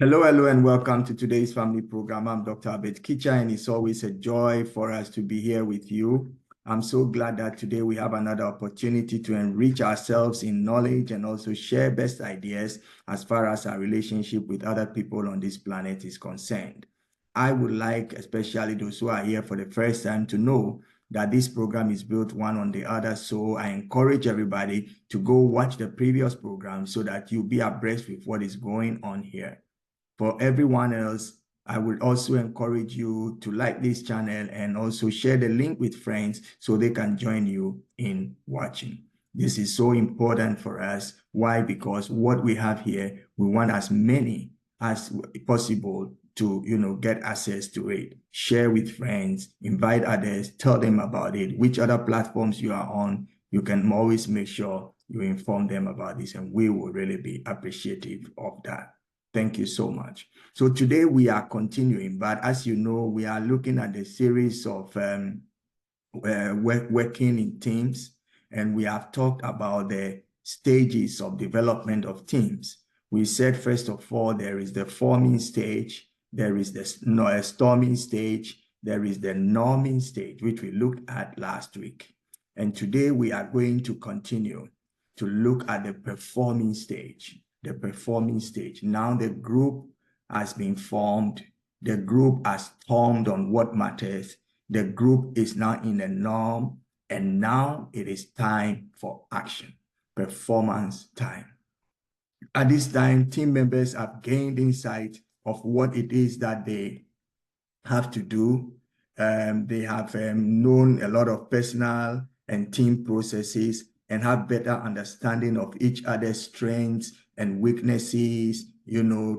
Hello, hello, and welcome to today's family program. I'm Dr. Kitcher, and it's always a joy for us to be here with you. I'm so glad that today we have another opportunity to enrich ourselves in knowledge and also share best ideas as far as our relationship with other people on this planet is concerned. I would like, especially those who are here for the first time, to know that this program is built one on the other. So I encourage everybody to go watch the previous program so that you'll be abreast with what is going on here. For everyone else, I would also encourage you to like this channel and also share the link with friends so they can join you in watching. This is so important for us. Why? Because what we have here, we want as many as possible to, get access to it. Share with friends, invite others, tell them about it, which other platforms you are on. You can always make sure you inform them about this, and we will really be appreciative of that. Thank you so much. So today we are continuing, but as you know, we are looking at the series of working in teams, and we have talked about the stages of development of teams. We said, first of all, there is the forming stage, there is the storming stage, there is the norming stage, which we looked at last week. And today we are going to continue to look at the performing stage. The performing stage. Now the group has been formed. The group has formed on what matters. The group is now in a norm, and now it is time for action, performance time. At this time, team members have gained insight of what it is that they have to do. They have known a lot of personal and team processes and have better understanding of each other's strengths and weaknesses,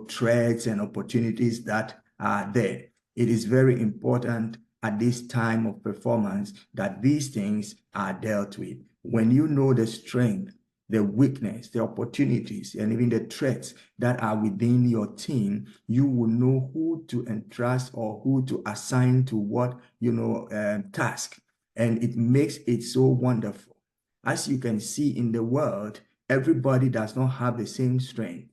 threats and opportunities that are there. It is very important at this time of performance that these things are dealt with. When you know the strength, the weakness, the opportunities, and even the threats that are within your team, you will know who to entrust or who to assign to what, task. And it makes it so wonderful. As you can see in the world, everybody does not have the same strength.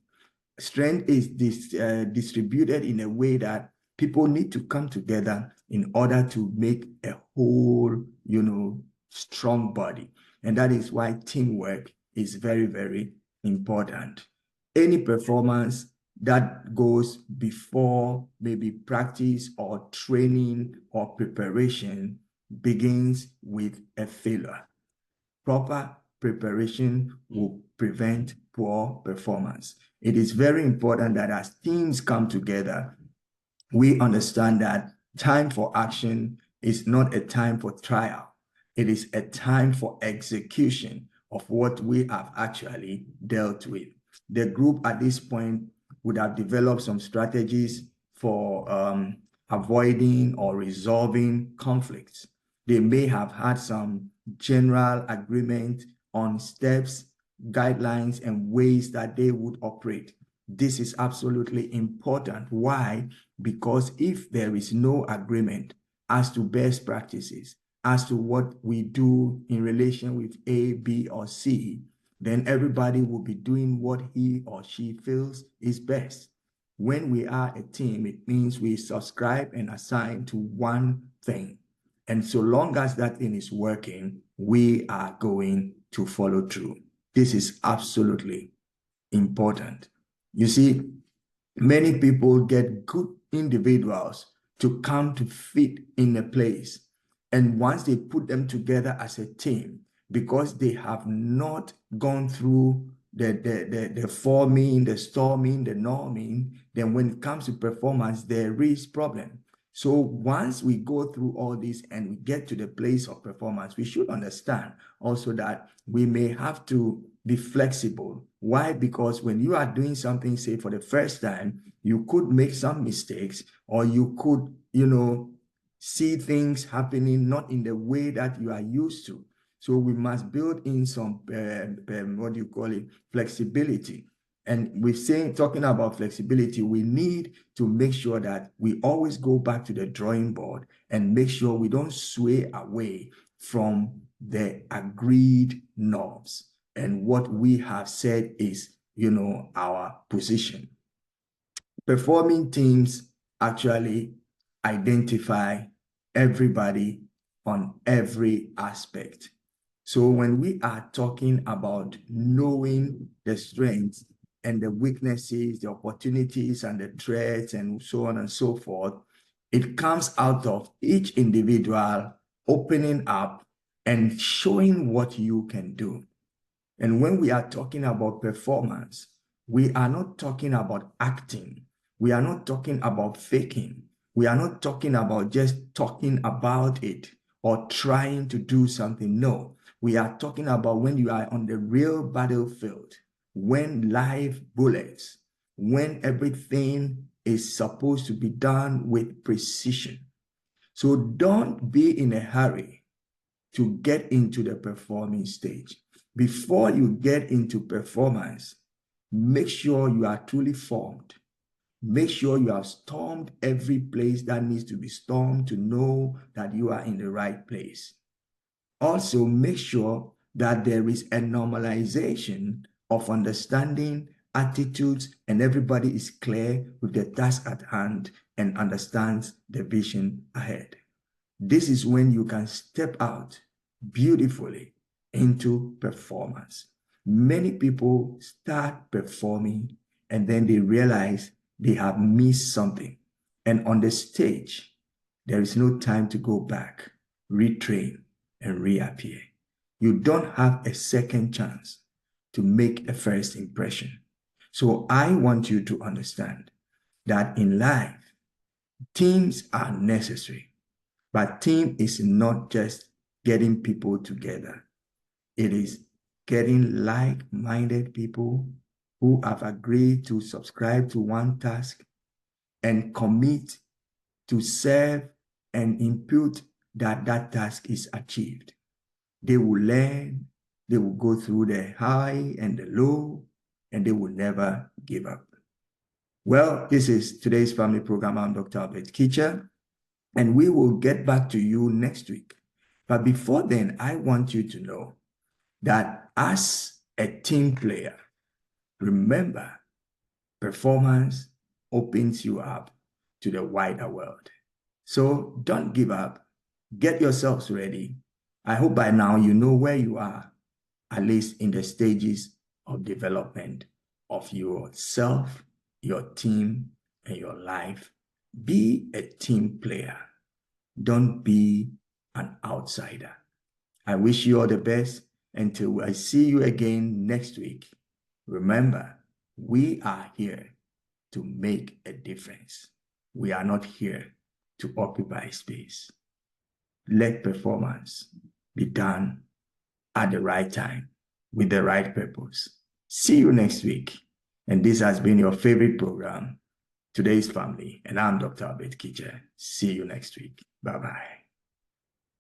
Strength is distributed in a way that people need to come together in order to make a whole, strong body. And that is why teamwork is very, very important. Any performance that goes before maybe practice or training or preparation begins with a failure. Proper preparation will prevent poor performance. It is very important that as teams come together, we understand that time for action is not a time for trial. It is a time for execution of what we have actually dealt with. The group at this point would have developed some strategies for avoiding or resolving conflicts. They may have had some general agreement on steps, guidelines, and ways that they would operate. This is absolutely important. Why? Because if there is no agreement as to best practices, as to what we do in relation with A, B, or C, then everybody will be doing what he or she feels is best. When we are a team, it means we subscribe and assign to one thing. And so long as that thing is working, we are going to follow through. This is absolutely important. You see, many people get good individuals to come to fit in a place. And once they put them together as a team, because they have not gone through the forming, the storming, the norming, then when it comes to performance, there is problem. So once we go through all this and we get to the place of performance, we should understand also that we may have to be flexible. Why? Because when you are doing something, say for the first time, you could make some mistakes, or you could, see things happening not in the way that you are used to. So we must build in some, flexibility. And talking about flexibility, we need to make sure that we always go back to the drawing board and make sure we don't sway away from the agreed norms. And what we have said is, our position. Performing teams actually identify everybody on every aspect. So when we are talking about knowing the strengths and the weaknesses, the opportunities and the threats and so on and so forth, it comes out of each individual opening up and showing what you can do. And when we are talking about performance, we are not talking about acting. We are not talking about faking. We are not talking about just talking about it or trying to do something. No, we are talking about when you are on the real battlefield, when live bullets, when everything is supposed to be done with precision. So don't be in a hurry to get into the performing stage. Before you get into performance, make sure you are truly formed. Make sure you have stormed every place that needs to be stormed to know that you are in the right place. Also, make sure that there is a normalization of understanding, attitudes, and everybody is clear with the task at hand and understands the vision ahead. This is when you can step out beautifully into performance. Many people start performing and then they realize they have missed something. And on the stage, there is no time to go back, retrain, and reappear. You don't have a second chance to make a first impression. So I want you to understand that in life, teams are necessary. But team is not just getting people together. It is getting like-minded people who have agreed to subscribe to one task and commit to serve and impute that that task is achieved. They will learn, they will go through the high and the low, and they will never give up. Well, this is today's family program. I'm Dr. Albert Kitcher. And we will get back to you next week. But before then, I want you to know that as a team player, remember, performance opens you up to the wider world. So don't give up. Get yourselves ready. I hope by now you know where you are, at least in the stages of development of yourself, your team, and your life. Be a team player. Don't be an outsider. I wish you all the best until I see you again next week. Remember, we are here to make a difference. We are not here to occupy space. Let performance be done at the right time with the right purpose. See you next week. And this has been your favorite program, Today's Family. And I'm Dr. Albert Kitcher. See you next week. Bye-bye.